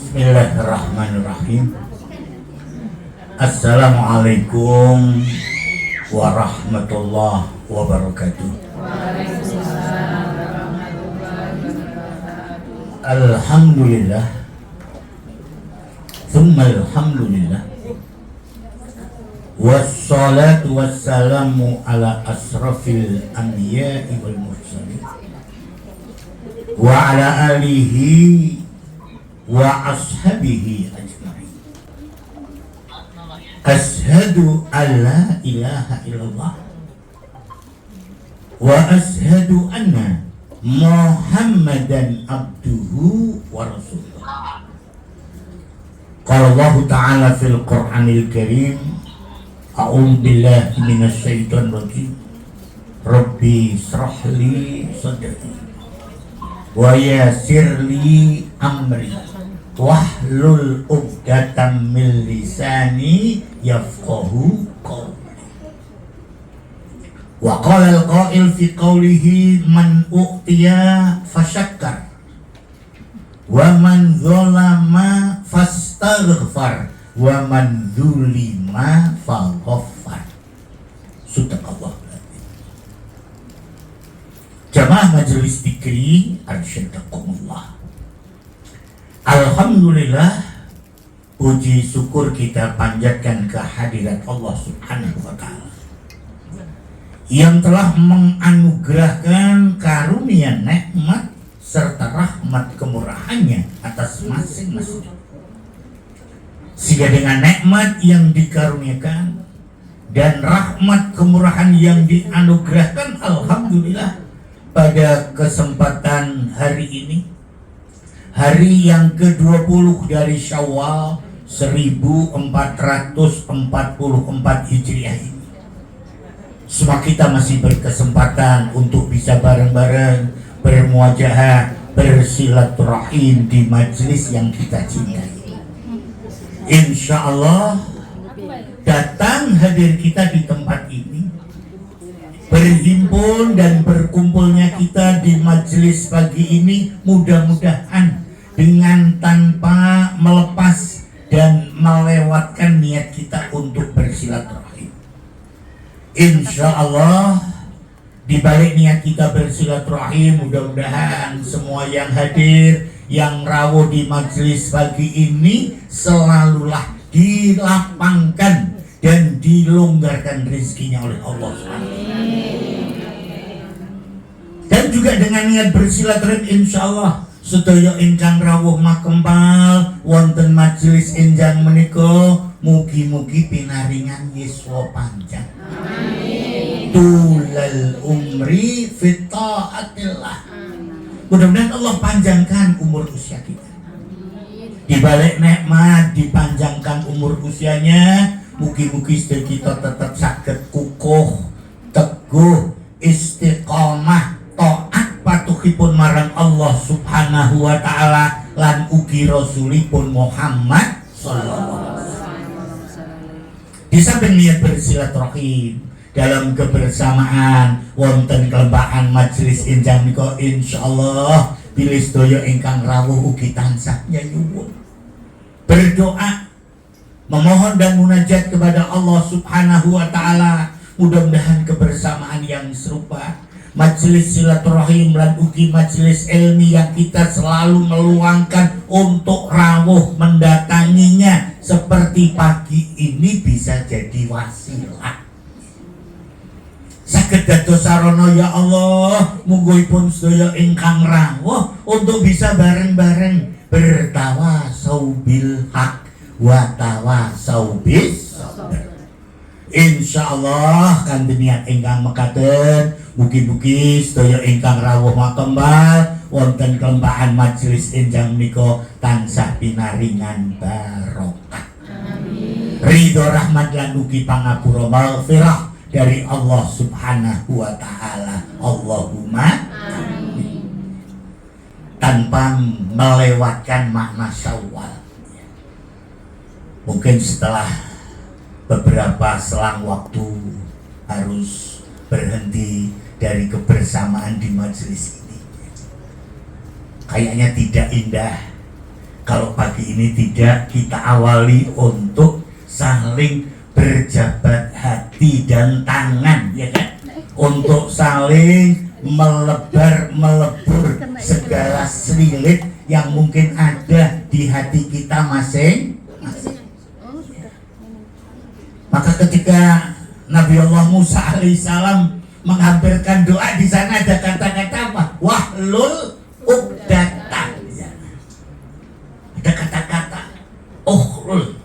Bismillahirrahmanirrahim. Assalamualaikum warahmatullahi wabarakatuh. Alhamdulillah, thumma alhamdulillah, wassalatu wassalamu ala asrafil anbiya'i wal mursalin wa ala alihi wa ashabihi ajma'in. Ashhadu an la ilaha illallah wa ashhadu anna Muhammadan abduhu wa rasuluh. Qala Allah ta'ala fil Qur'anil Karim, a'udzu billahi minasy syaithanir rajim. Rabbi shrah li sadri wa yassir li amri wahlul 'uqdatam min lisani yafqahu qawli. Wa qala al-qa'il fi qawlihi man u'tiya fasyakkar wa man zalama fastaghfar wa man dzulima faghfar. Subhanallah. Jamaah majelis dzikri arsyadakumullah. Alhamdulillah, puji syukur kita panjatkan kehadirat Allah Subhanahu wa ta'ala yang telah menganugerahkan karunia nikmat serta rahmat kemurahannya atas masing-masing. Sehingga dengan nikmat yang dikaruniakan dan rahmat kemurahan yang dianugerahkan, alhamdulillah, pada kesempatan hari ini, hari yang ke-20 dari Syawal 1444 Hijriah ini, semua kita masih berkesempatan untuk bisa bareng-bareng bermuajahah, bersilaturahim di majelis yang kita cintai. Insya Allah, datang hadir kita di tempat ini, berhimpun dan berkumpulnya kita di majelis pagi ini, mudah-mudahan dengan tanpa melepas dan melewatkan niat kita untuk bersilaturahim. Insya Allah, di balik niat kita bersilaturahim, mudah-mudahan semua yang hadir, yang rawuh di majelis pagi ini, selalulah dilapangkan dan dilonggarkan rezekinya oleh Allah. Dan juga dengan niat bersilaturahim, insya Allah sedaya ingkang rawuh makempal wonten majelis enjang menika, mugi-mugi pinaringan yuswa panjang, tulal umri fit taatillah. Mudah-mudahan Allah panjangkan umur usia kita. Di balik nikmat dipanjangkan umur usianya, mugi-mugi sedaya kita tetap saged kukuh, teguh, istiqomah, taat patuhipun marang Allah Subhanahu wa ta'ala lan ugi Rasulipun Muhammad sallallahu alaihi wasallam. Di samping niat bersilaturahim dalam kebersamaan wonten kelembahan majelis enjang menika, insyaallah bilih sedaya ingkang rawuh ugi tansah nyuwun berdoa, memohon dan munajat kepada Allah Subhanahu wa ta'ala, mudah-mudahan kebersamaan yang serupa, majelis silaturahim dan ugi majelis ilmi yang kita selalu meluangkan untuk rawuh mendatanginya seperti pagi ini, bisa jadi wasilah saged dados sarana ya Allah, mungguhipun sedaya ingkang rawuh untuk bisa bareng-bareng bertawasau bil haq wa tawasau bis sabr. Insyaallah kanthi niat ingkang mekaten, mugi-mugi sedaya ingkang rawuh makembal wonten kelembahan majelis enjang menika tansah pinaringan barokah. Amin. Ridho rahmat lan ugi pangapura maghfirah dari Allah Subhanahu wa ta'ala. Allahumma amin. Tanpa melewatkan makna Syawal, mungkin setelah beberapa selang waktu harus berhenti dari kebersamaan di majelis ini, kayaknya tidak indah Kalau pagi ini tidak, kita awali untuk saling berjabat hati dan tangan, ya kan? Untuk saling melebur segala selilit yang mungkin ada di hati kita masing-masing. Maka ketika Nabi Allah Musa alaihissalam menghampirkan doa, di sana ada kata-kata apa? Wahlul uqdatan. Ada kata-kata uhlul.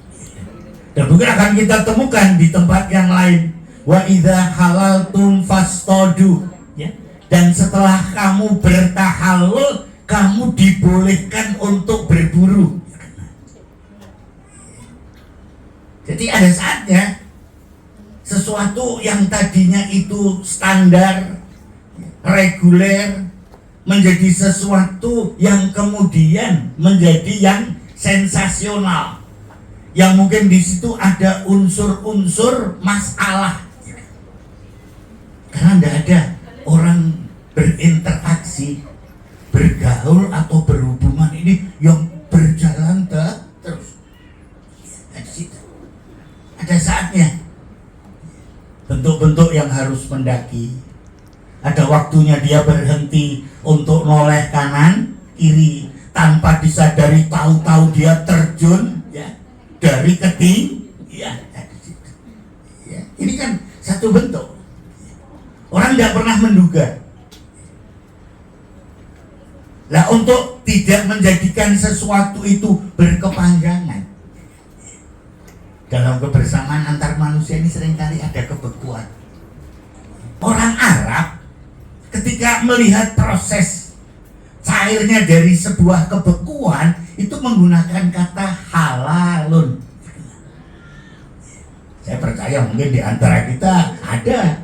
Dan mungkin akan kita temukan di tempat yang lain. Wa idza halaltum fastadu. Ya. Dan setelah kamu bertahallul, kamu dibolehkan untuk berburu. Jadi ada saatnya sesuatu yang tadinya itu standar, reguler, menjadi sesuatu yang kemudian menjadi yang sensasional, yang mungkin di situ ada unsur-unsur masalah. Karena tidak ada orang berinteraksi, bergaul atau berhubungan ini yang berjalan terus. Ada saatnya bentuk-bentuk yang harus mendaki. Ada waktunya dia berhenti untuk noleh kanan kiri tanpa disadari, tahu-tahu dia terjun ya dari ketinggian. Ya, ini kan satu bentuk. Orang tidak pernah menduga. Nah, untuk tidak menjadikan sesuatu itu berkepanjangan, dalam kebersamaan antar manusia ini seringkali ada kebekuan. Orang Arab ketika melihat proses cairnya dari sebuah kebekuan itu menggunakan kata halalun. Saya percaya mungkin di antara kita ada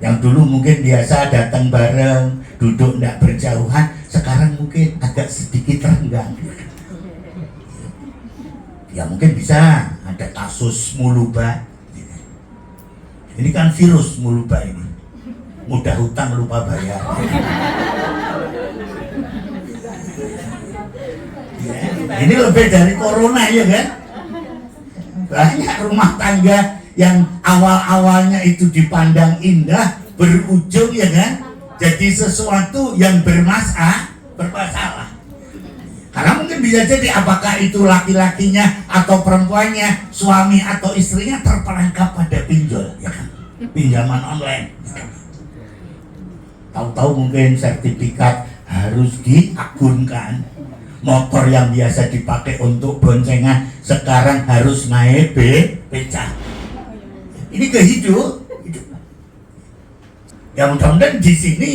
yang dulu mungkin biasa datang bareng, duduk tidak berjauhan, sekarang mungkin agak sedikit renggang. Ya mungkin bisa ada kasus muluba. Ini kan virus muluba ini, mudah hutang lupa bayar. Ya, ini lebih dari corona ya kan? Banyak rumah tangga yang awal-awalnya itu dipandang indah berujung ya kan jadi sesuatu yang bermasalah. Karena mungkin bisa jadi apakah itu laki-lakinya atau perempuannya, suami atau istrinya terperangkap pada pinjol, ya kan? Pinjaman online. Tahu-tahu mungkin sertifikat harus diagunkan. Motor yang biasa dipakai untuk boncengan sekarang harus naik becak. Ini kehidupan. Ya mudah-mudahan di sini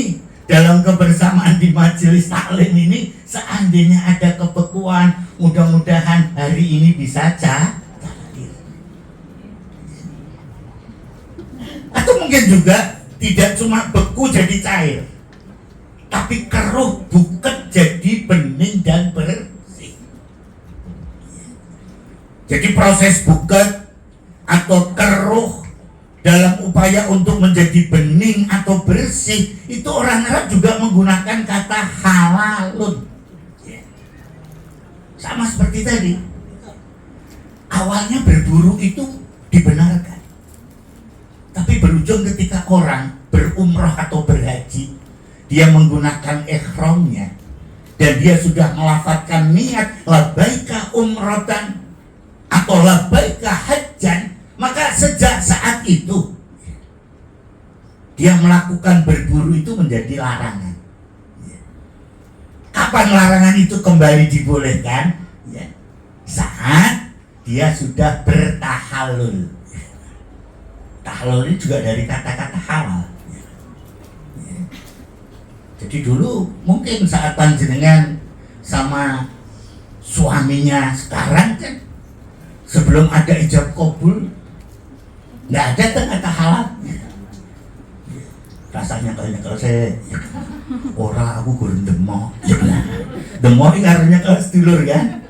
dalam kebersamaan di majelis taklim ini, seandainya ada kebekuan, mudah-mudahan hari ini bisa cair. Atau mungkin juga tidak cuma beku jadi cair, tapi keruh buket jadi bening dan bersih. Jadi proses buket atau keruh dalam upaya untuk menjadi bening atau bersih itu orang Arab juga menggunakan kata halalun. Sama seperti tadi, awalnya berburu itu dibenarkan, tapi berujung ketika orang berumrah atau berhaji, dia menggunakan ihramnya dan dia sudah melafadzkan niat labbaika umratan atau labbaika hajjan, maka sejak saat itu dia melakukan berburu itu menjadi larangan. Kapan larangan itu kembali dibolehkan? Ya, saat dia sudah bertahallul. Tahallul ini juga dari kata-kata halal. Jadi dulu mungkin saat panjenengan sama suaminya sekarang kan, sebelum ada ijab kabul, nggak ada kata halal. Rasanya kalau saya ora aku kurang demok. Demok ini artinya kelas dulur kan.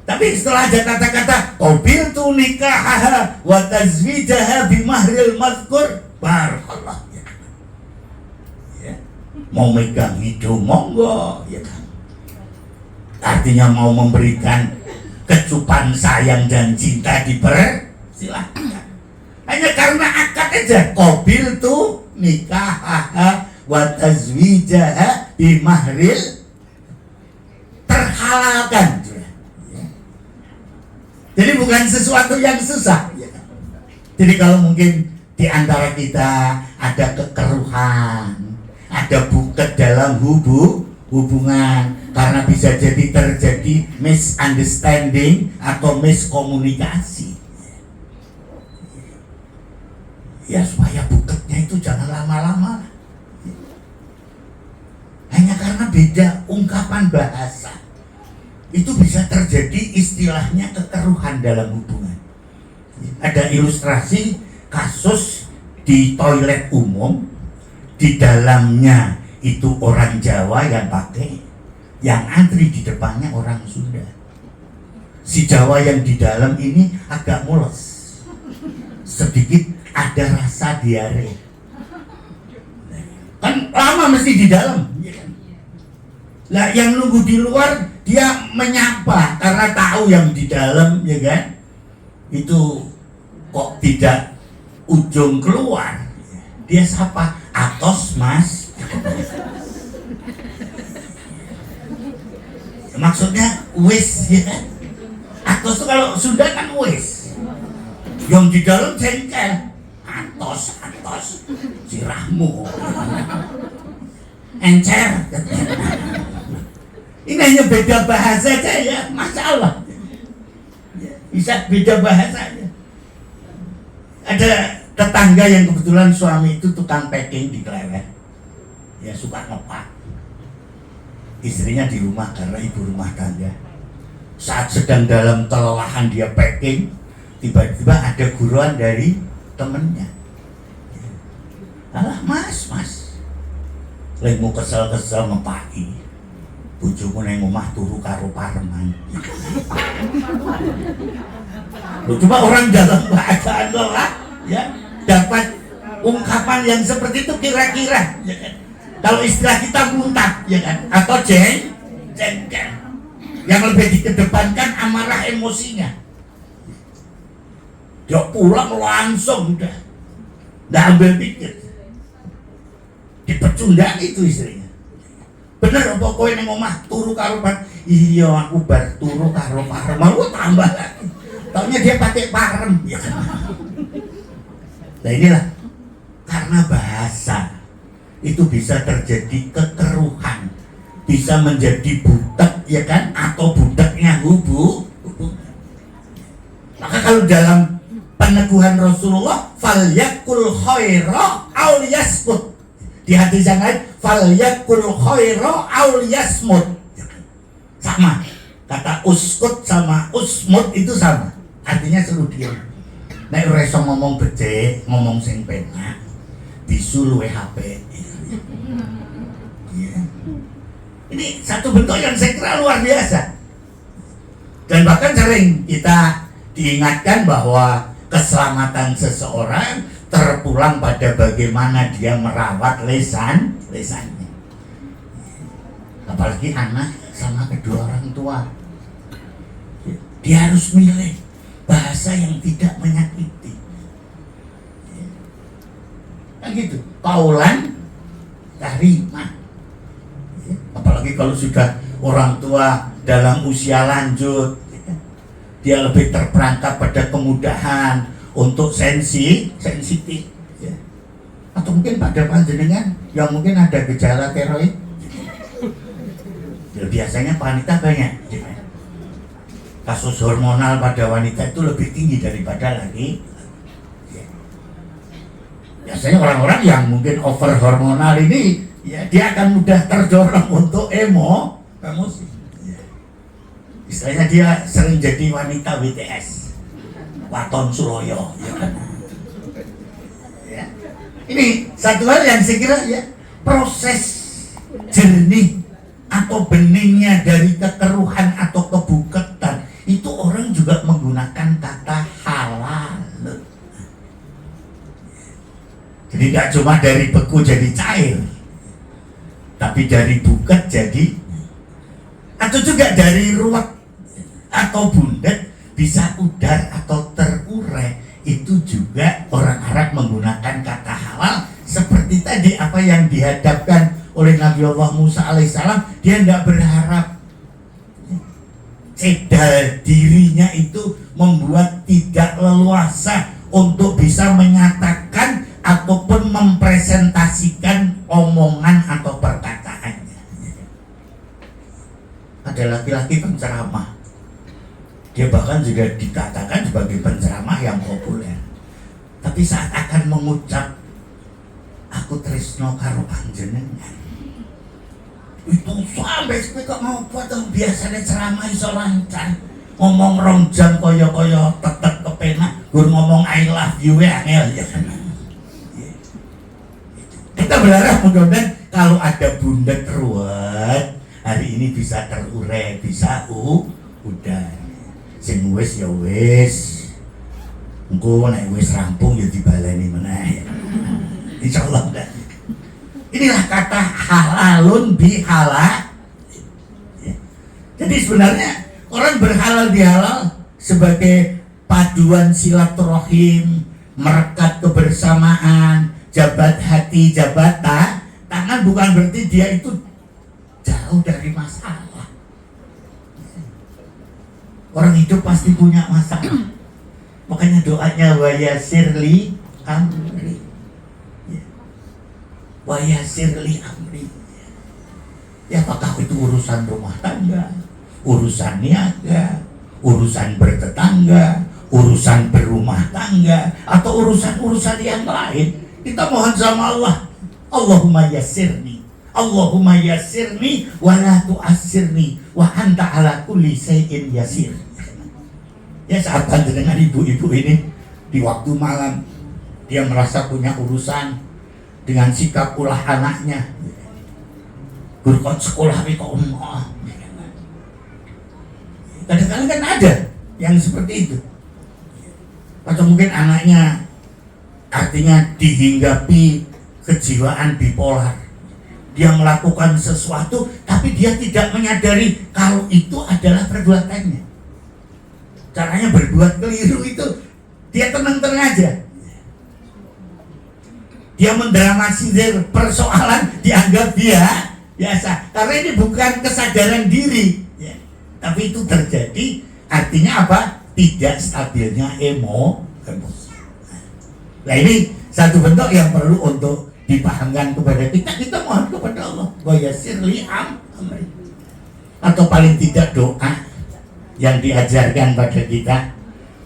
Tapi setelah ada kata-kata qabiltu nikahaha wa tazwijaha bimahril mazkur, barakallah. Ya. Mau megang hidung monggo ya kan. artinya mau memberikan kecupan sayang dan cinta dipersilahkan. Hanya karena akad aja, qabil tuh nikah wa tazwijaha bimahril, terhalalkan. Jadi bukan sesuatu yang susah. Jadi kalau mungkin di antara kita ada kekeruhan, ada buket dalam hubungan, karena bisa jadi terjadi misunderstanding atau miskomunikasi. Ya supaya buketnya itu jangan lama-lama. Hanya karena beda ungkapan bahasa, itu bisa terjadi istilahnya kekeruhan dalam hubungan. Ada ilustrasi kasus di toilet umum, di dalamnya itu orang Jawa yang pakai, yang antri di depannya orang Sunda. Si Jawa yang di dalam ini agak mules, sedikit ada rasa diare. Kan lama mesti di dalam. Lah yang nunggu di luar dia menyapa karena tahu yang di dalam, ya kan? Itu kok tidak ujung keluar, dia sapa, "Atos mas." Maksudnya wis, ya kan? Atos itu kalau Sunda kan wis, yang di dalam jengkel, "Atos, atos, sirahmu, encer." Ini hanya beda bahasa aja ya, masalah. Bisa beda bahasa aja. Ada tetangga yang kebetulan suami itu tukang packing di Klewer, ya suka ngepak. Istrinya di rumah karena ibu rumah tangga. Saat sedang dalam kelelahan dia packing, tiba-tiba ada guruan dari temennya. "Alah mas, lemu kesel-kesel ngepaki, bojomu nang omah turu karo pareman." Coba orang dalam keadaan lelah, ya, dapat ungkapan yang seperti itu kira-kira, ya kan? Kalau istilah kita muntah, ya kan? Atau jengkel, yang lebih dikedepankan amarah emosinya. Dia pulang langsung udah, nggak ambil pikir, dipecundang itu istrinya. Bener apa kowe nang omah turu karo pareman? Iya aku bar turu karo pareman. Mau tambah lagi. Taunya dia pakai parem, ya kan? Nah inilah, karena bahasa itu bisa terjadi kekeruhan, bisa menjadi budak, ya kan? Atau budaknya hubungan. Maka kalau dalam peneguhan Rasulullah, falyakul khaira aw liyasmut. Di hadis yang lain, falyakul khaira aw liyasmut. Sama, kata uskut sama usmut itu sama. Artinya suruh diam. Nek ora iso ngomong becik, ngomong sing penak, bisu luwe HP. Ya. Ini satu bentuk yang saya kira luar biasa. Dan bahkan sering kita diingatkan bahwa keselamatan seseorang terpulang pada bagaimana dia merawat lisannya. Apalagi anak sama kedua orang tua. Dia harus milih bahasa yang tidak menyakiti. Kan gitu. Kaulan karimah. Apalagi kalau sudah orang tua dalam usia lanjut, dia lebih terperangkap pada kemudahan untuk sensitif. Atau mungkin pada panjenengan yang mungkin ada gejala tiroid. Biasanya wanita banyak. Kasus hormonal pada wanita itu lebih tinggi daripada laki. Biasanya orang-orang yang mungkin over hormonal ini, ya dia akan mudah terdorong untuk emosi. Istilahnya dia sering jadi wanita WTS, Waton Suroyo. Ya. Ini satu hal yang saya kira ya, proses jernih atau beningnya dari kekeruhan atau kebuketan itu orang juga menggunakan kata halal. Jadi tidak cuma dari beku jadi cair, tapi dari buket jadi. atau juga dari ruwet atau bundet bisa pudar atau terurai. Itu juga orang Arab menggunakan kata halal seperti tadi apa yang dihadapkan oleh Nabi Allah Musa alaihissalam. Dia tidak berharap cedal dirinya itu membuat tidak leluasa untuk bisa menyatakan ataupun mempresentasikan omongan atau perkataannya. Ada laki-laki penceramah, dia bahkan juga dikatakan sebagai penceramah yang populer. Tapi saat akan mengucap aku tresno karo panjenengan, itu sampai kok mau buat biasanya ceramah iso lancar, ngomong 2 jam koyo-koyo tetep kepenak, gur ngomong I love you ya angel ya. Kita berharap mudah-mudahan kalau ada bundet ruwet hari ini bisa terurai, bisa udah. Sing wis ya wis. Engko nek wis rampung ya dibaleni meneh. Insyaallah enggak. Inilah kata halalun bihalal. Ya. Jadi sebenarnya orang berhalal bihalal sebagai paduan silaturahim, merekat kebersamaan, jabat hati, jabat tangan, bukan berarti dia itu jauh dari masalah. Orang hidup pasti punya masalah. Makanya doanya wa yasirli amri. Wa yasirli amri. Ya apakah itu urusan rumah tangga, urusan niaga, urusan bertetangga, urusan berumah tangga, atau urusan-urusan yang lain. Kita mohon sama Allah, Allahumma yassirni, Allahumma yassirni wa la tu'assirni wa anta ala kulli syai'in yasir. Ya saat dengan ibu-ibu ini di waktu malam dia merasa punya urusan dengan sikap ulah anaknya. Guru kon sekolah kok umah. Kadang-kadang kan ada yang seperti itu. Atau mungkin anaknya artinya dihinggapi kejiwaan bipolar. Dia melakukan sesuatu tapi dia tidak menyadari kalau itu adalah perbuatannya. Caranya berbuat keliru itu dia tenang-tenang aja. Dia mendramatisir persoalan dianggap dia biasa. Karena ini bukan kesadaran diri ya. Tapi itu terjadi artinya apa? Tidak stabilnya emosi. Nah ini satu bentuk yang perlu untuk dipahamkan kepada kita. Kita mohon kepada Allah wa yassirli amri. Atau paling tidak doa yang diajarkan pada kita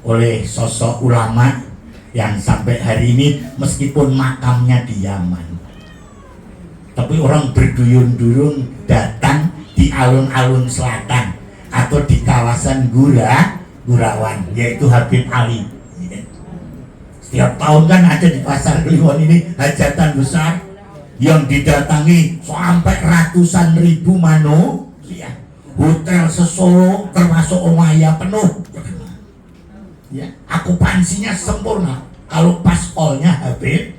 oleh sosok ulama yang sampai hari ini meskipun makamnya di Yaman, tapi orang berduyun-duyun datang di alun-alun selatan atau di kawasan Gurawan, yaitu Habib Ali. Setiap tahun kan ada di Pasar Kliwon ini hajatan besar yang didatangi sampai ratusan ribu manusia. Hotel Sesolo termasuk Omaya penuh. Ya, akupansinya sempurna. Kalau pas call-nya Habib,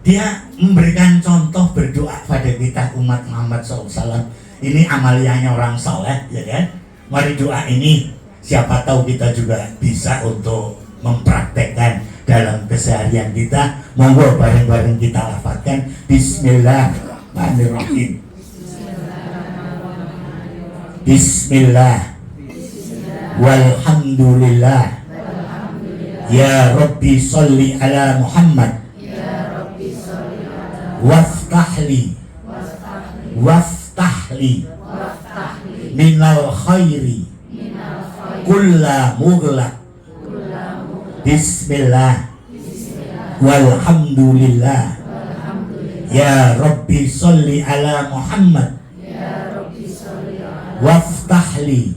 dia memberikan contoh berdoa pada kita umat Muhammad SAW. Ini amaliyahnya orang soleh, ya kan? Mari doa ini, siapa tahu kita juga bisa untuk mempraktekkan dalam keseharian kita. Monggo bareng-bareng kita lafazkan Bismillahirrahmanirrahim. Bismillah. Walhamdulillah. Ya Rabbi salli ala Muhammad. Waftahli minal khairi kulla mughlaq. Bismillah. Walhamdulillah. Ya Rabbi salli ala Muhammad. Waftahli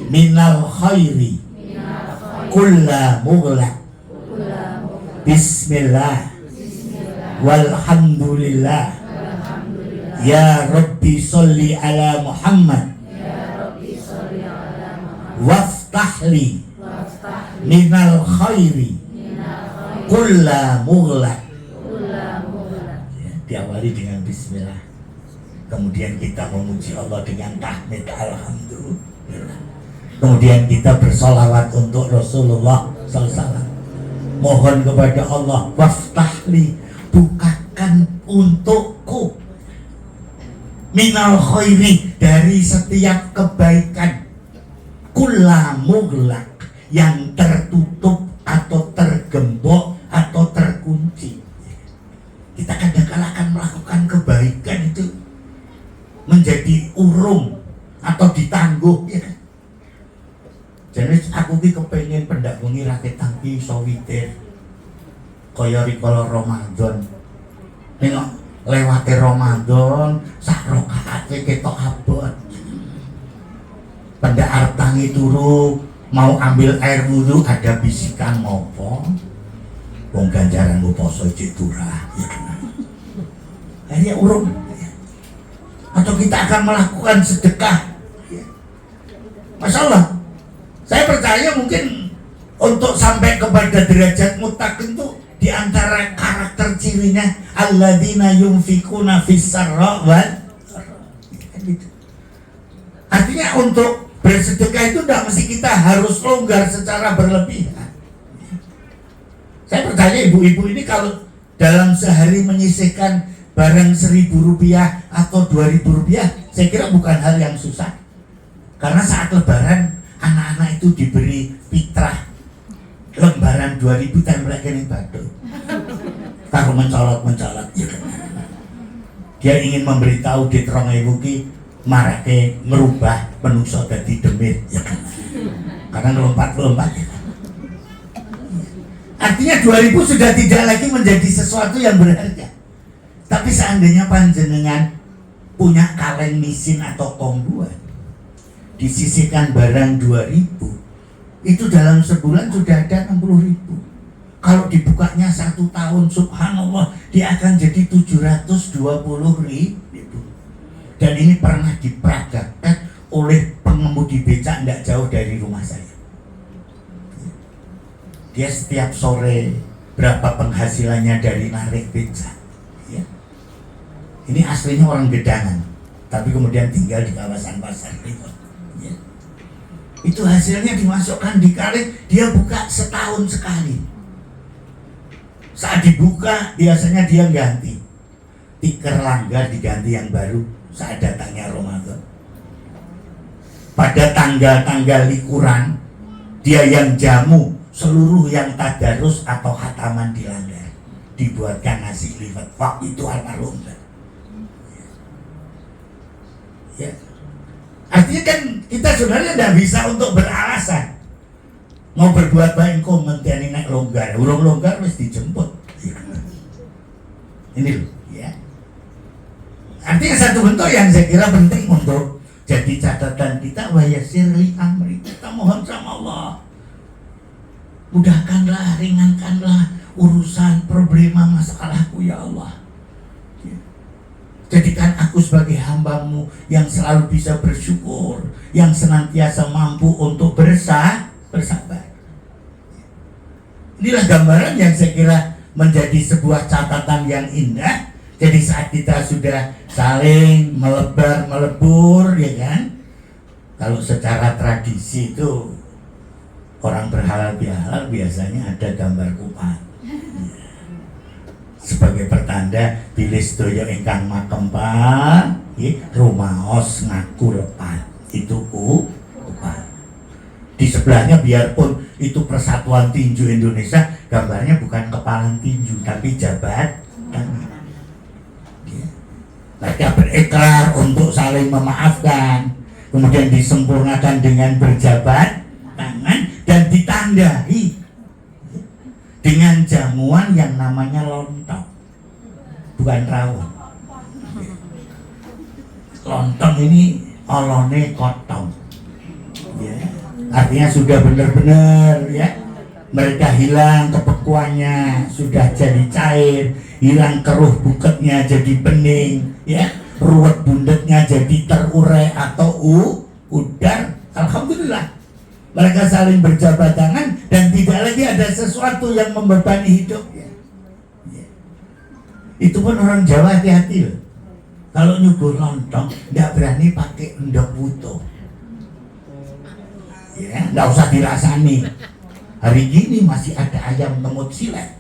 minal khairi kulla mughlaq. Bismillah. Walhamdulillah. Ya Rabbi salli ala Muhammad. Waftahli minal khairi kulla mughlaq. diawali dengan bismillah. Kemudian kita memuji Allah dengan tahmid alhamdulillah. Kemudian kita bersolawat untuk Rasulullah SAW. Mohon kepada Allah, waftahli, bukakan untukku minal khairi, dari setiap kebaikan, kulla mughlaq, yang tertutup atau tergembok atau terkunci. Kita kadang-kala akan melakukan kebaikan itu menjadi urung atau ditangguh, ya kan? Jadi aku ki kepengen pendak bengi rakit tangki sawitir kaya rikala Ramadan. Nengok lewate Ramadan sak rakaate ketok abot. Pendak arep tangi turu mau ambil air wudu ada bisikan ngopo. Wong ganjaranmu poso cek turah, ya kan? Akhirnya urung. Atau kita akan melakukan sedekah. Masya Allah, saya percaya mungkin untuk sampai kepada derajat muttaqin itu diantara karakter cirinya alladzina yunfikuna fis-sarra wal gitu. Artinya untuk bersedekah itu tidak mesti kita harus longgar secara berlebihan. Saya percaya ibu-ibu ini kalau dalam sehari menyisihkan barang Rp1.000 atau Rp2.000, saya kira bukan hal yang susah. Karena saat lebaran anak-anak itu diberi fitrah lembaran 2.000 template kene batu. Taruh mencolot ya kan. Dia ingin memberitahu di 3.000 ki marake merubah menungso dadi demit, ya kan. Karena lompat-lompat ya kan. Artinya 2.000 sudah tidak lagi menjadi sesuatu yang berharga. Tapi seandainya panjenengan punya kaleng misin atau kombuan, disisihkan barang 2.000, itu dalam sebulan sudah ada 60.000. Kalau dibukanya 1 tahun, subhanallah, dia akan jadi 720.000. Dan ini pernah diperagakan oleh pengemudi becak tidak jauh dari rumah saya. Dia setiap sore berapa penghasilannya dari narik becak. Ini aslinya orang Gedangan, tapi kemudian tinggal di kawasan Pasar Kliwon. Ya. Itu hasilnya dimasukkan di kaleng, dia buka setahun sekali. Saat dibuka, biasanya dia ganti. Tiker langgar diganti yang baru saat datangnya Ramadan. Pada tanggal-tanggal likuran, dia yang jamu seluruh yang tadarus atau khataman dilanggar. Dibuatkan nasi liwet. Wah, itu almarhum. Ya. Artinya kan kita sebenarnya tidak bisa untuk beralasan mau berbuat baik kok menteni nek longgar, urung longgar wis dijemput. Ya. Ini loh, ya. Artinya satu bentuk yang saya kira penting untuk jadi catatan kita, wa yassir li amri. Kita mohon sama Allah, mudahkanlah, ringankanlah urusan problema masalahku ya Allah. Jadikan aku sebagai hamba-Mu yang selalu bisa bersyukur, yang senantiasa mampu untuk bersabar. Inilah gambaran yang saya kira menjadi sebuah catatan yang indah. Jadi saat kita sudah saling melebur, ya kan? Kalau secara tradisi itu orang berhalal bihalal biasanya ada gambar kupat. Sebagai pertanda bilih sedaya ingkang makempan rumaos ngaku lepat, itu kupat. Di sebelahnya biarpun itu Persatuan Tinju Indonesia, gambarnya bukan kepalan tinju tapi jabatan. Mereka berikrar untuk saling memaafkan, kemudian disempurnakan dengan berjabat tangan dan ditandai dengan jamuan yang namanya lontong, bukan rawon. Lontong ini olone kotong, ya. Artinya sudah benar-benar, ya, mereka hilang kebekuannya, sudah jadi cair, hilang keruh buketnya jadi bening, ya, ruwet bundetnya jadi terurai atau udar. Alhamdulillah. Mereka saling berjabat tangan dan tidak lagi ada sesuatu yang membebani hidupnya. Itu pun orang Jawa hati-hati loh. Kalau nyuguh lontong nggak berani pakai endok wuto. Ya, nggak usah dirasani. Hari ini masih ada ayam lemut silet.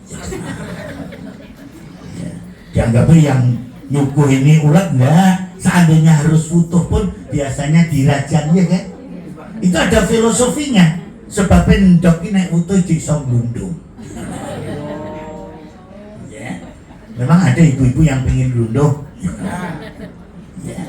Ya, dianggapnya yang nyuguh ini ulat enggak. Seandainya harus utuh pun biasanya dirajang ya kan. Itu ada filosofinya. Sebabnya endok ini naik utuh di Songlundung. Ya, memang ada ibu-ibu yang pengen glundung. Ya.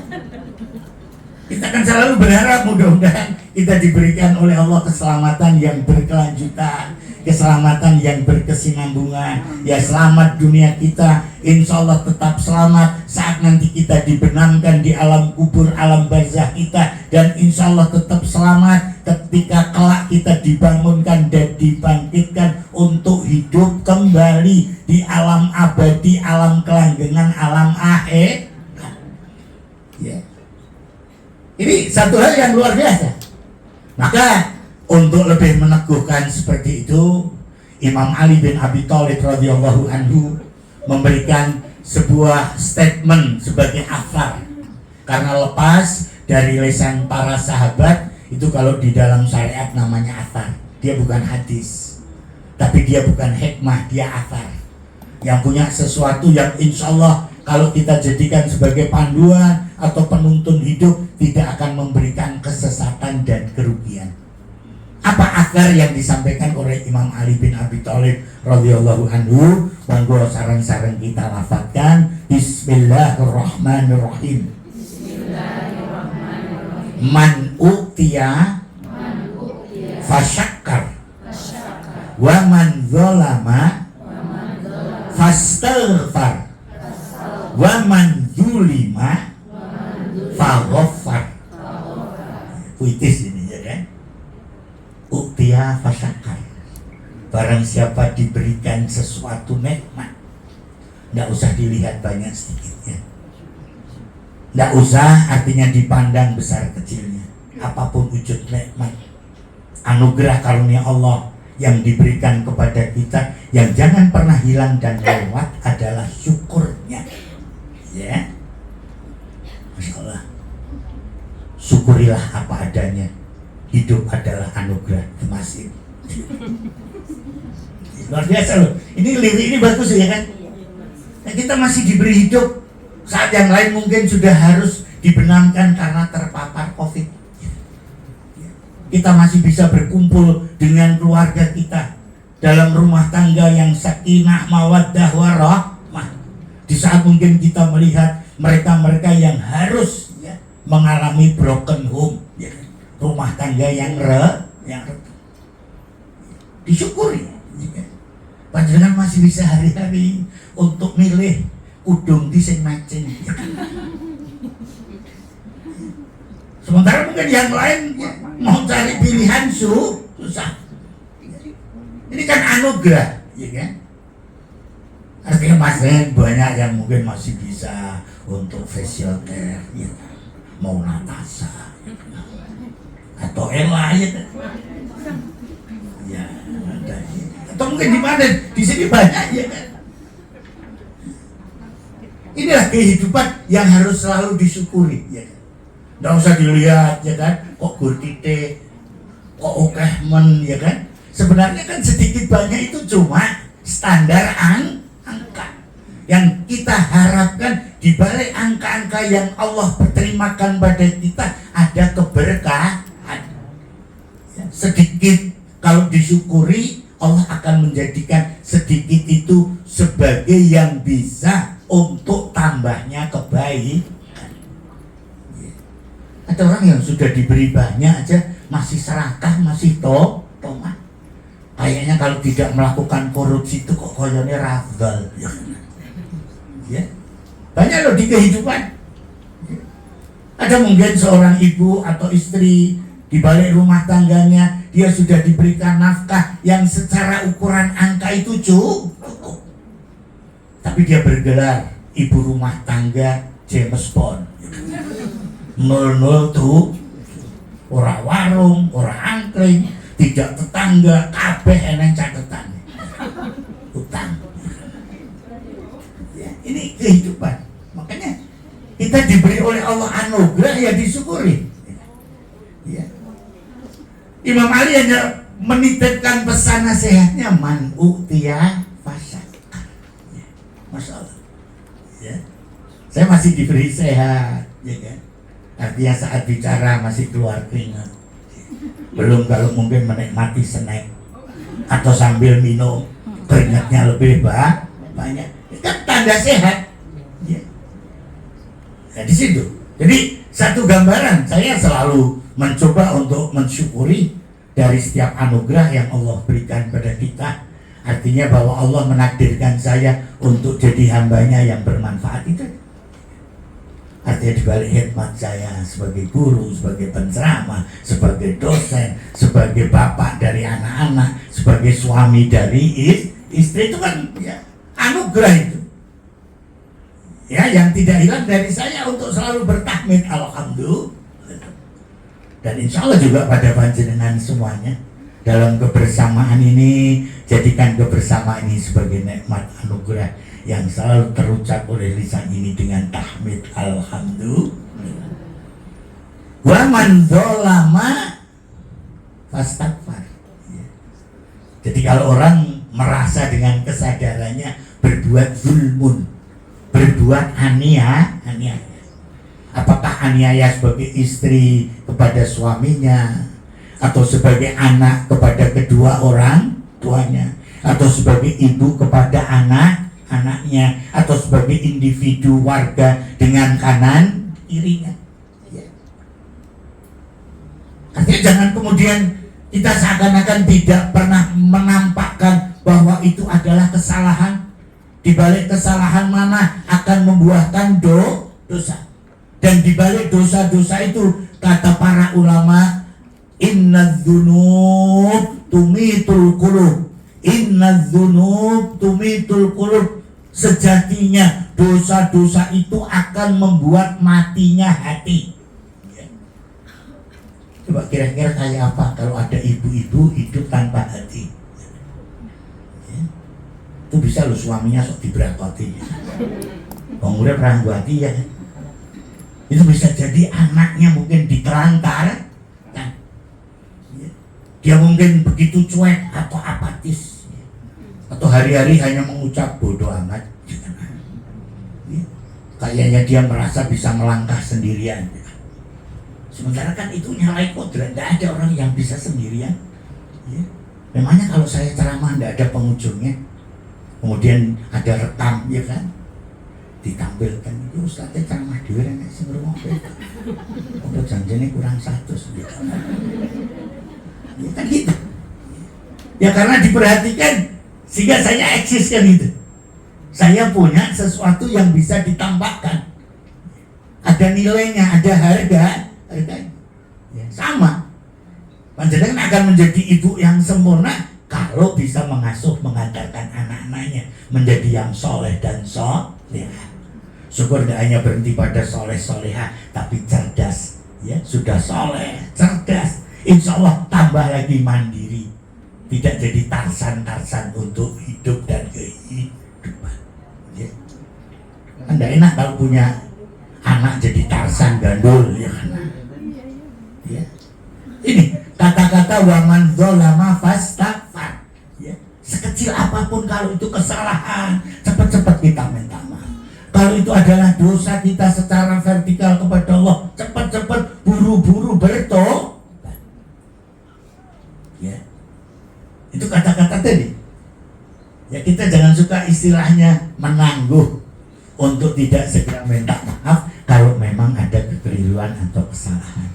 Kita akan selalu berharap mudah-mudahan kita diberikan oleh Allah keselamatan yang berkelanjutan, keselamatan yang berkesinambungan. Ya, selamat dunia kita, insya Allah tetap selamat saat nanti kita dibenamkan di alam kubur, alam barzah kita, dan insya Allah tetap selamat ketika kelak kita dibangunkan dan dibangkitkan untuk hidup kembali di alam abadi, alam kelanggengan, alam akhir. Ya. Ini satu hal yang luar biasa. Maka untuk lebih meneguhkan seperti itu, Imam Ali bin Abi Thalib radhiyallahu anhu memberikan sebuah statement sebagai athar. Karena lepas dari lisan para sahabat, itu kalau di dalam syariat namanya athar. Dia bukan hadis, tapi dia bukan hikmah, dia athar. Yang punya sesuatu yang insya Allah kalau kita jadikan sebagai panduan atau penuntun hidup, tidak akan memberikan kesesatan dan kerugian. Apa akar yang disampaikan oleh Imam Ali bin Abi Thalib radhiyallahu anhu? Monggo sareng-sareng kita lafadzkan. Bismillahirrahmanirrahim. Bismillahirrahmanirrahim. Man utiya fasyakkar wa man zalama fastaghfar wa man zulima faghfar. Puitis ini ya kan. Uktiya fasyakar. Barang siapa diberikan sesuatu nikmat, tidak usah dilihat banyak sedikitnya, tidak usah artinya dipandang besar kecilnya. Apapun wujud nikmat, anugerah karunia Allah yang diberikan kepada kita, yang jangan pernah hilang dan lewat adalah syukurnya. Ya, Masya Allah, syukurilah apa adanya. Hidup adalah anugerah. Masih luar biasa loh. Ini lirik ini bagus ya kan. Nah, kita masih diberi hidup saat yang lain mungkin sudah harus dibenamkan karena terpapar COVID. Kita masih bisa berkumpul dengan keluarga kita dalam rumah tangga yang sakinah, mawaddah, warahmah. Di saat mungkin kita melihat mereka-mereka yang harus ya, mengalami broken home, ya, rumah tangga yang disyukuri. Ya. Panjenengan masih bisa hari-hari untuk milih udung di sing macen. Ya. Sementara mungkin yang lain ya, mau cari pilihan susah. Ini kan anugerah, ya kan? Artinya masih banyak yang mungkin masih bisa untuk facial care, ya. Mau Natasha, atau Ella, ya. Ya, ada. Atau mungkin di mana? Di sini banyak, ya kan? Inilah kehidupan yang harus selalu disyukuri, ya kan? Nggak usah dilihat, ya kan? Kok gurtite, kok okeh men, ya kan? Sebenarnya kan sedikit banyak itu cuma standar angka. Yang kita harapkan di balik angka-angka yang Allah berterimakan pada kita ada keberkahan. Ya, sedikit kalau disyukuri, Allah akan menjadikan sedikit itu sebagai yang bisa untuk tambahnya kebaikan. Ya. Ada orang yang sudah diberi banyak aja masih serakah, masih tomat. Kayaknya kalau tidak melakukan korupsi itu kok koyone rafdal. Ya. Banyak loh di kehidupan. Ya. Ada mungkin seorang ibu atau istri di balik rumah tangganya dia sudah diberikan nafkah yang secara ukuran angka itu cukup. Tapi dia bergelar ibu rumah tangga James Bond. 00 tuh ora warung, ora angkring, tidak tetangga, kabeh eneng catetan utang. Ya, ini diberi oleh Allah anugerah ya disyukuri. Ya. Imam Ali hanya menitipkan pesan nasihatnya, man u'tiya fasyakar. Ya. Masya Allah. Ya. Saya masih diberi sehat, ya kan? Artinya saat bicara masih keluar keringat. Belum kalau mungkin menikmati snack atau sambil minum keringatnya lebih banyak. Itu kan tanda sehat. Ya. Nah, di situ. Jadi satu gambaran, saya selalu mencoba untuk mensyukuri dari setiap anugerah yang Allah berikan pada kita. Artinya bahwa Allah menakdirkan saya untuk jadi hambanya yang bermanfaat itu. Artinya dibalik hikmat saya sebagai guru, sebagai penceramah, sebagai dosen, sebagai bapak dari anak-anak, sebagai suami dari istri, itu kan ya, anugerah itu. Ya, yang tidak hilang dari saya untuk selalu bertahmid alhamdulillah. Dan insya Allah juga pada panjenengan semuanya dalam kebersamaan ini, jadikan kebersamaan ini sebagai nikmat anugerah yang selalu terucap oleh lisan ini dengan tahmid alhamdulillah. Wa man dzalama fastaghfar. Jadi kalau orang merasa dengan kesadarannya berbuat zulmun, berbuat aniaya, apakah aniaya sebagai istri kepada suaminya, atau sebagai anak kepada kedua orang tuanya, atau sebagai ibu kepada anaknya, atau sebagai individu warga dengan kanan kirinya. Ya. Artinya jangan kemudian kita seakan-akan tidak pernah menampakkan bahwa itu adalah kesalahan. Di balik kesalahan mana akan membuahkan dosa. Dan di balik dosa-dosa itu, kata para ulama, innadz-dzunub tumitul qulub. Innadz-dzunub tumitul qulub. Sejatinya dosa-dosa itu akan membuat matinya hati. Coba kira-kira kayak apa kalau ada ibu-ibu hidup tanpa hati? Itu bisa lo suaminya sok diberakoti. Pengurep rangguati ya. Itu bisa jadi anaknya mungkin ditelantar kan? Dia mungkin begitu cuek atau apatis, atau hari-hari hanya mengucap bodoh amat. Kayaknya dia merasa bisa melangkah sendirian. Sementara kan itu nyalai kodrat, tidak ada orang yang bisa sendirian. Memangnya kalau saya ceramah tidak ada pengunjungnya, kemudian ada rekam, ya kan? Ditampilkan itu Ustaznya ceramah dhewe nek sing ngrungokne. Apa janjane kurang 100 gitu. Ya kan gitu. Ya karena diperhatikan sehingga saya eksis kan itu. Saya punya sesuatu yang bisa ditambahkan. Ada nilainya, ada harganya. Ya, sama. Panjenengan akan menjadi ibu yang sempurna kalau bisa mengasuh, mengajarkan anak-anaknya menjadi yang soleh dan solehah. Syukur tidak hanya berhenti pada soleh solehah, tapi cerdas. Ya, sudah soleh, cerdas. Insya Allah tambah lagi mandiri. Tidak jadi tarsan-tarsan untuk hidup dan kehidupan. Ya. Kan tidak enak kalau punya anak jadi tarsan gandul, ya kan? Ya. Ini kata-kata waman dzalama fastaghfar. Ya. Sekecil apapun kalau itu kesalahan, cepat-cepat kita minta maaf. Kalau itu adalah dosa kita secara vertikal kepada Allah, cepat-cepat buru-buru bertobat. Ya. Itu kata-kata tadi. Ya, kita jangan suka istilahnya menangguh untuk tidak segera minta maaf kalau memang ada kekeliruan atau kesalahan.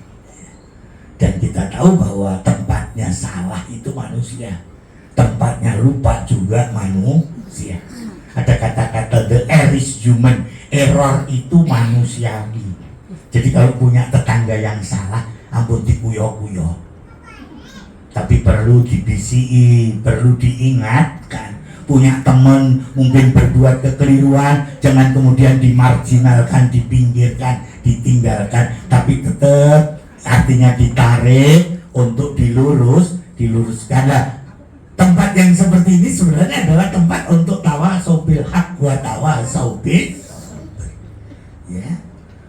Dan kita tahu bahwa tempatnya salah itu manusia, tempatnya lupa juga manusia. Ada kata-kata the error is human, error itu manusiawi. Jadi kalau punya tetangga yang salah, ampun dikuyo-kuyo, tapi perlu dibisiin, perlu diingatkan. Punya teman mungkin berbuat kekeliruan, jangan kemudian dimarginalkan, dipinggirkan, ditinggalkan, tapi tetap artinya ditarik untuk diluruskanlah. Tempat yang seperti ini sebenarnya adalah tempat untuk tawasau bil haq wa tawasau bis. Ya.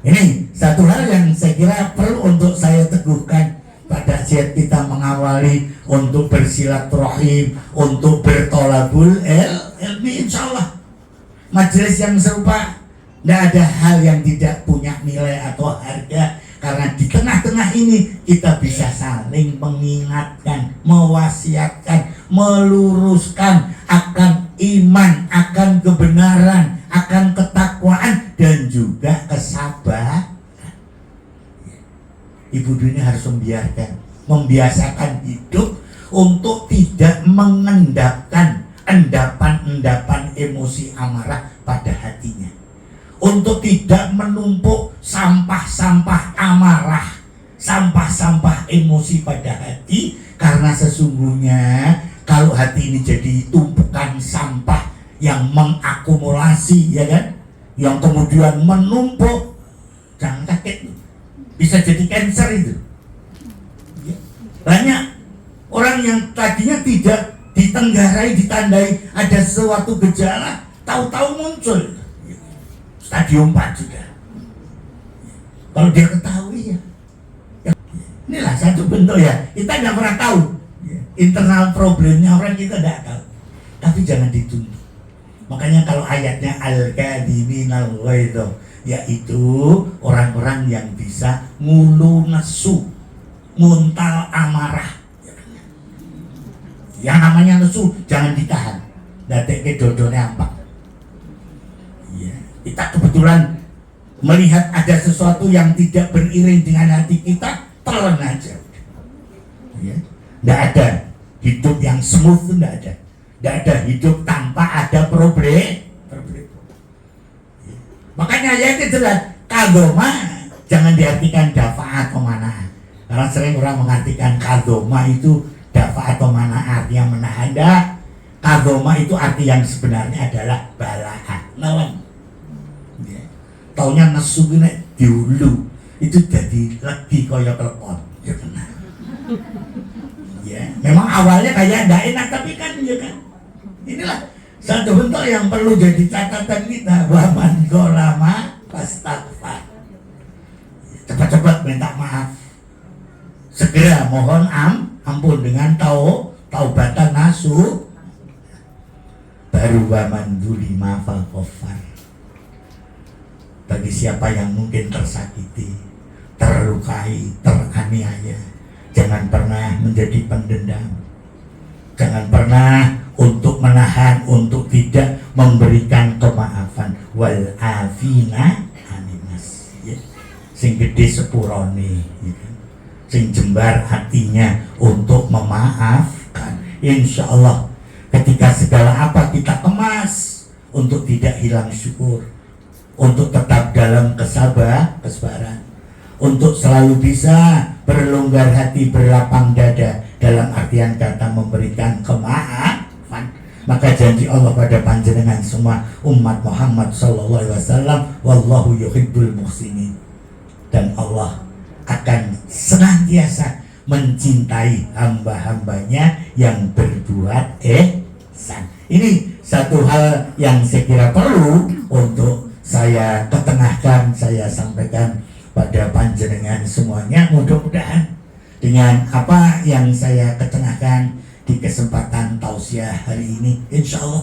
Ini Satu hal yang saya kira perlu untuk saya teguhkan pada saat kita mengawali untuk bersilaturahim, untuk bertolabul ilmi, insya Allah majelis yang serupa tidak ada hal yang tidak punya nilai atau harga, karena di tengah-tengah ini kita bisa saling mengingatkan, mewasiatkan, meluruskan akan iman, akan kebenaran, akan ketakwaan, dan juga kesabaran. Ibu Dwi ini harus membiasakan hidup untuk tidak mengendapkan endapan-endapan emosi amarah pada hatinya, untuk tidak menumpuk sampah-sampah amarah, sampah-sampah emosi pada hati, karena sesungguhnya kalau hati ini jadi tumpukan sampah yang mengakumulasi, ya kan, yang kemudian menumpuk, jangan kaget, bisa jadi kanker itu. Banyak orang yang tadinya tidak ditenggarai, ditandai ada sesuatu gejala, tahu-tahu muncul stadium 4 sudah. Kalau dia ketahui ya, inilah satu bentuk ya, kita tidak pernah tahu internal problemnya orang, kita tidak tahu, tapi jangan dituntut. Makanya kalau ayatnya al-kadhiminal ghaidh, yaitu orang-orang yang bisa ngulu nesu, nguntal amarah. Yang namanya nesu jangan ditahan, datek dodone ampak. Ya, kita kebetulan melihat ada sesuatu yang tidak beriring dengan hati kita, telan aja. Ya, tidak ada hidup yang smooth, tidak ada. Tidak ada hidup tanpa ada problem. Ya. Makanya ya itu jelas, kadoma jangan diartikan dafa atau mana. Karena sering orang mengartikan kadoma itu dafa atau mana, artinya menahan. Kadoma itu arti yang sebenarnya adalah balaha, lawan. Ya. Taunya nesu ini dulu itu jadi lagi koyo telepon, ya benar. Ya, memang awalnya kayak tidak enak, tapi kan ya kan. Inilah satu bentuk yang perlu jadi catatan kita, waman golama pastaghfar. Cepat-cepat minta maaf, segera mohon ampun dengan taubatan nasuh, baru waman dzulima fal ghaffar. Bagi siapa yang mungkin tersakiti, terlukai, teraniaya, jangan pernah menjadi pendendam, jangan pernah untuk menahan, untuk tidak memberikan kemaafan. Wal afina animas, ya. Sing gede sepurone, ya. Sing jembar hatinya untuk memaafkan. Insya Allah ketika segala apa kita kemas, untuk tidak hilang syukur, untuk tetap dalam kesabaran, untuk selalu bisa berlonggar hati, berlapang dada, dalam artian kata memberikan kemaafan. Maka janji Allah pada panjenengan semua umat Muhammad sallallahu alaihi wasallam, wallahu yuhibbul muhsinin, dan Allah akan senantiasa mencintai hamba-hambanya yang berbuat ihsan. Ini satu hal yang saya kira perlu untuk saya ketengahkan, saya sampaikan pada panjenengan semuanya. Mudah-mudahan dengan apa yang saya ketengahkan di kesempatan tausiah hari ini, insya Allah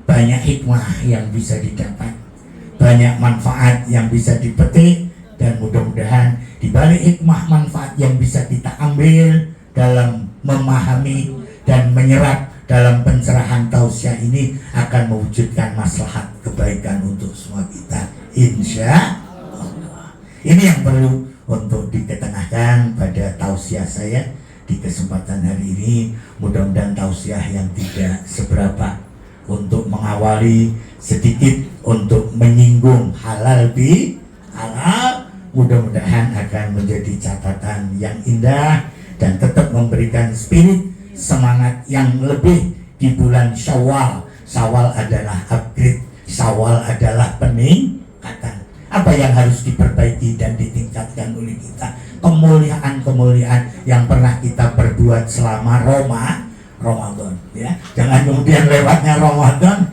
banyak hikmah yang bisa didapat, banyak manfaat yang bisa dipetik, dan mudah-mudahan di balik hikmah manfaat yang bisa kita ambil dalam memahami dan menyerap dalam pencerahan tausiah ini akan mewujudkan maslahat kebaikan untuk semua kita, insya Allah. Ini yang perlu untuk diketengahkan pada tausiah saya di kesempatan hari ini. Mudah-mudahan tausiah yang tidak seberapa, untuk mengawali sedikit, untuk menyinggung halal bi halal, mudah-mudahan akan menjadi catatan yang indah dan tetap memberikan spirit semangat yang lebih di bulan Syawal. Syawal adalah upgrade, Syawal adalah peningkatan. Apa yang harus diperbaiki dan ditingkatkan oleh kita? Kemuliaan-kemuliaan yang pernah kita perbuat selama Ramadan, ya. Jangan kemudian lewatnya Ramadan,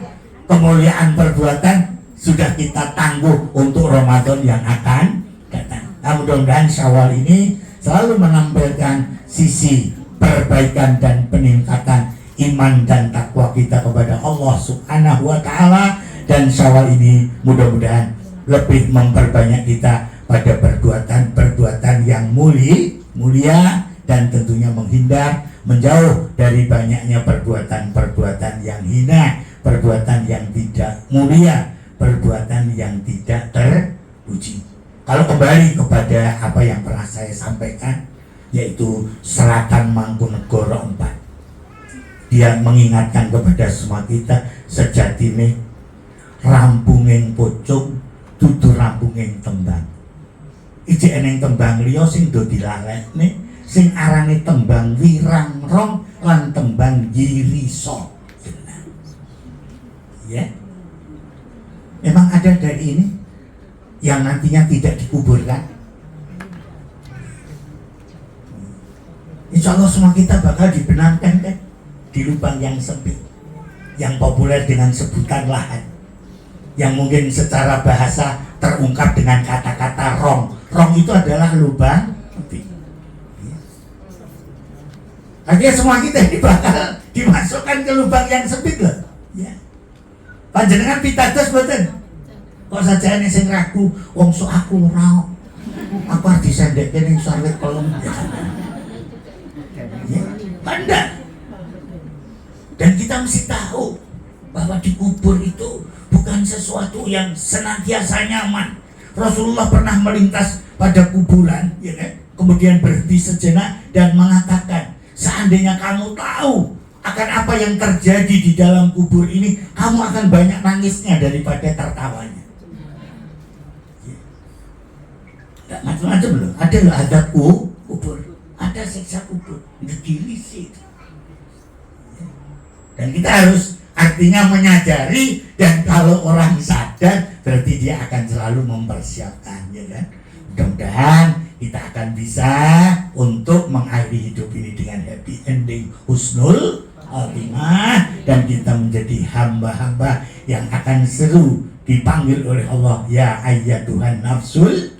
kemuliaan perbuatan sudah kita tangguh untuk Ramadan yang akan datang. Mudah-mudahan Syawal ini selalu menampilkan sisi perbaikan dan peningkatan iman dan takwa kita kepada Allah Subhanahu wa Ta'ala, dan Syawal ini mudah-mudahan lebih memperbanyak kita pada perbuatan-perbuatan yang mulia dan tentunya menjauh dari banyaknya perbuatan-perbuatan yang hina, perbuatan yang tidak mulia, perbuatan yang tidak terpuji. Kalau kembali kepada apa yang pernah saya sampaikan, yaitu Selatan Mangkunegoro 4, dia mengingatkan kepada semua kita sejatine rampunging pucuk dudu rampunging tembang. Ijek eneng tembang liya sing do dilalekne, sing arane tembang wirangrong lan tembang yiriso. Ya. Memang ada dari ini yang nantinya tidak dikuburkan. Insya Allah semua kita bakal dibenarkan kan di lubang yang sempit, yang populer dengan sebutan lahat, yang mungkin secara bahasa terungkap dengan kata-kata rong. Rong itu adalah lubang sempit. Akhirnya semua kita ini bakal dimasukkan ke lubang yang sempit loh. Ya. Panjenengan pitados mboten? Kok saja ini sing ragu, wong sok aku ora. Aku harus disendekke ning sarwet kolom. Ya, enggak. Dan kita mesti tahu bahwa dikubur itu bukan sesuatu yang senantiasa nyaman. Rasulullah pernah melintas pada kuburan, ya kan? Kemudian berhenti sejenak dan mengatakan, seandainya kamu tahu akan apa yang terjadi di dalam kubur ini, kamu akan banyak nangisnya daripada tertawanya. Ya, macam-macam loh. Ada loh adab kubur, ada siksa kubur, dikirisi. Dan kita harus artinya menyadari, dan kalau orang sadar berarti dia akan selalu mempersiapkan, ya kan? Mudah-mudahan kita akan bisa untuk mengakhiri hidup ini dengan happy ending, husnul khotimah, dan kita menjadi hamba-hamba yang akan seru dipanggil oleh Allah, ya ayyatuhan nafsul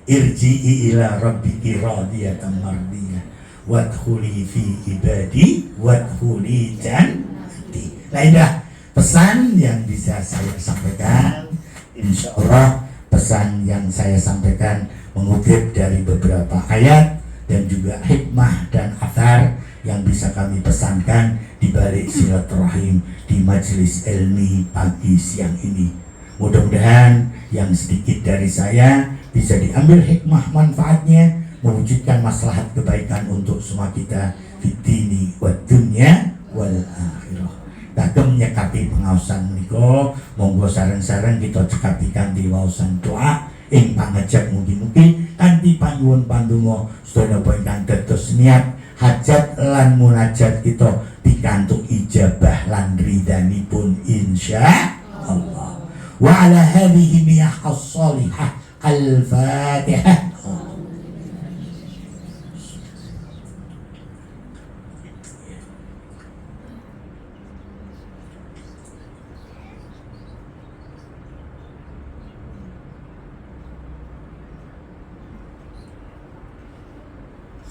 irji'i ila rabbiki radiyatan mardiyah wadkhuli fi ibadi wadkhuli jannati. Nah, indah pesan yang bisa saya sampaikan. Insya Allah pesan yang saya sampaikan mengutip dari beberapa ayat dan juga hikmah dan athar yang bisa kami pesankan di balik silaturahim di majelis ilmi pagi siang ini. Mudah-mudahan yang sedikit dari saya bisa diambil hikmah manfaatnya, mewujudkan maslahat kebaikan untuk semua kita fitini wa dunya wal akhirah. Kagem nyekapi pengaosan menika, monggo sareng-sareng kita cekapi kanthi waosan doa ing pangajap mugi-mugi kanthi panyuwun pandonga sedaya ingkang dados niat hajat lan munajat kita pikantuk ijabah lan ridhanipun insyaallah. Wa ala hadhihi niyah as-salihah al-Fatihah.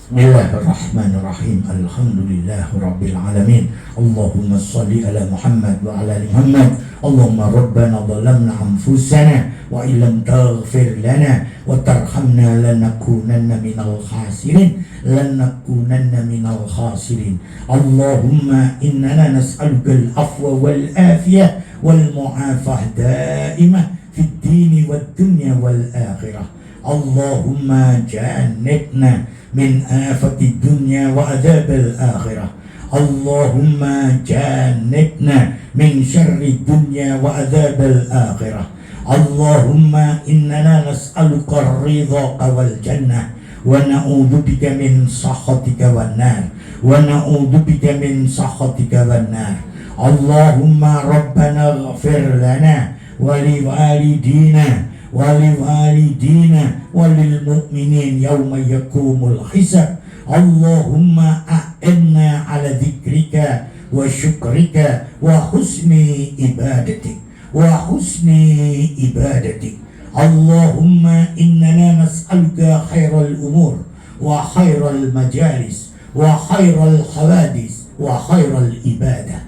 Bismillahirrahmanirrahim. Alhamdulillahi rabbil alamin. Allahumma shalli ala Muhammad wa ala ali Muhammad. Allahumma rabbana dhalamna anfusana wa illam taghfir lana wa tarhamna lanakunanna minal khasirin. Allahumma innana nas'aluka al-afwa wal afiyah wal mu'afah daimah fid dini wad dunya wal akhirah. Allahumma jannibna min afati dunya wa adzabil akhirah. Allahumma jannibna min syarri dunya wa adzabil akhirah. Allahumma innana nas'aluka ar-ridha wal jannah wa na'udzubika min sakhatika wan nar Allahumma rabbana ighfir lana wa liwalidina walil mu'minin yawma yakumul hisab. Allahumma a'inna ala dzikrika wa syukrika wa husni ibadatik Allahumma innana nas'aluka khairal umur wa khairal majalis wa khairal hawadis wa khairal ibadah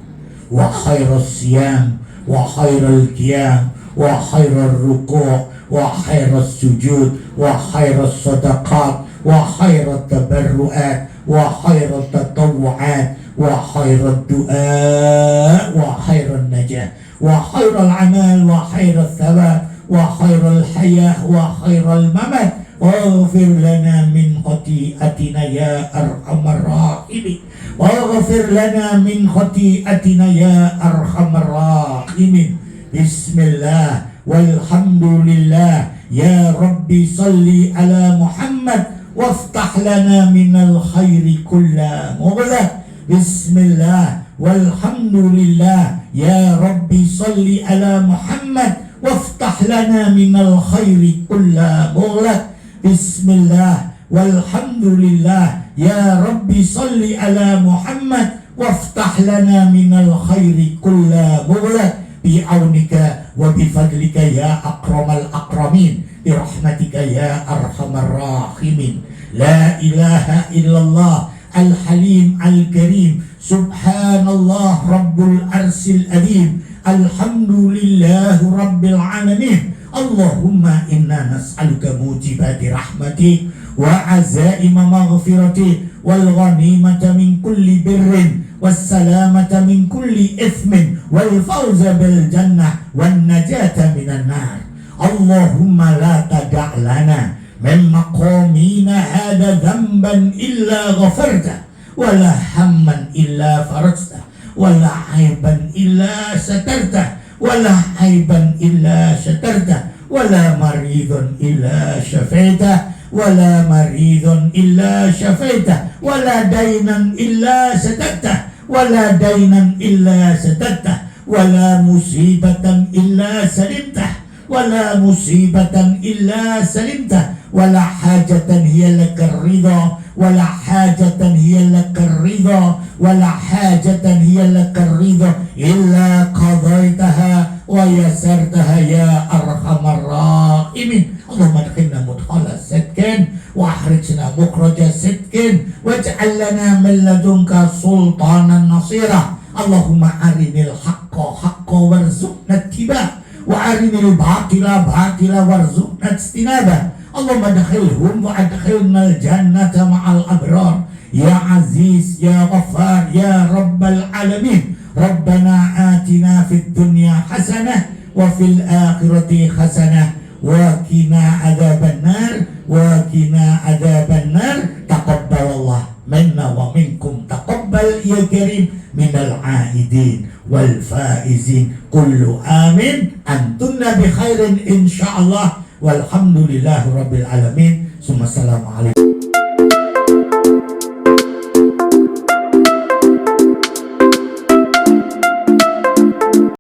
wa khairal siyam wa khairal qiyam wa khairal ruku' wa khairal sujud wa khairal sadaqat wa khairal tabarru'at wa khairal tatawu'at wa khairal du'a wa khairal najah wa khairal amal wa khairal thawab wa khairal hayah wa khairal mamat waghfir lana min khati'atina ya arhamar rahimin waghfir lana min khati'atina ya arhamar rahimin. Bismillah walhamdulillah ya Rabbi salli ala Muhammad waftah lana minal khairi kulla mughlaq. Bismillah walhamdulillah ya Rabbi salli ala Muhammad waftah lana minal khairi kulla mughlaq. Bismillah walhamdulillah ya Rabbi salli ala Muhammad waftah lana minal khairi kulla mughlaq bi'aunika wa bifadlika ya akramal akramin birahmatika ya arhamar rahimin. La ilaha illallah al-halim al-karim subhanallah rabbul arsil azim alhamdulillahi rabbil alamin. Allahumma inna nas'aluka mujibati rahmatik wa azaima maghfiratik wal ghanimata min kulli birrin was salamata min kulli ithmin wal fawza bil jannah wan najata minan nar. Allahumma la tada' lana min maqamina hada dhanban illa ghafarta wala hamman illa farajta wala aiban illa satarta wala aiban illa satarta wala maridun illa syafaita wala maridun illa syafaita wala dainan illa satarta wala dainan illa satarta wala musibatan illa salimta wala musibatan illa salimta wala hajatan hiya lakar ridha wala hajatan hiya lakar ridha wala hajatan hiya lakar ridha illa qadaitaha wa yasartaha ya arhamar rahimin. Allahumma adkhilna mudkhala sidqin wa akhrijna mukhraja sidqin waj'al lana min ladunka sultanan nasira. Allahumma arinil haqqa haqqa warzuqna ittiba wa arinil batila batila warzuqna ijtinaba. Allahumma adkhilhum wa adkhilna al-jannata ma'al abrar ya aziz ya ghaffar ya rabbal alamin. Rabbana atina fid dunya hasanah wa fil akhirati hasanah wa qina adzaban nar wa qina adzaban nar. Taqabbalallah minna wa minkum taqabbal ya karim minal aidin wal faizin kullu amin antunna bi khairin insyaallah walhamdulillahi rabbil alamin. Assalamualaikum.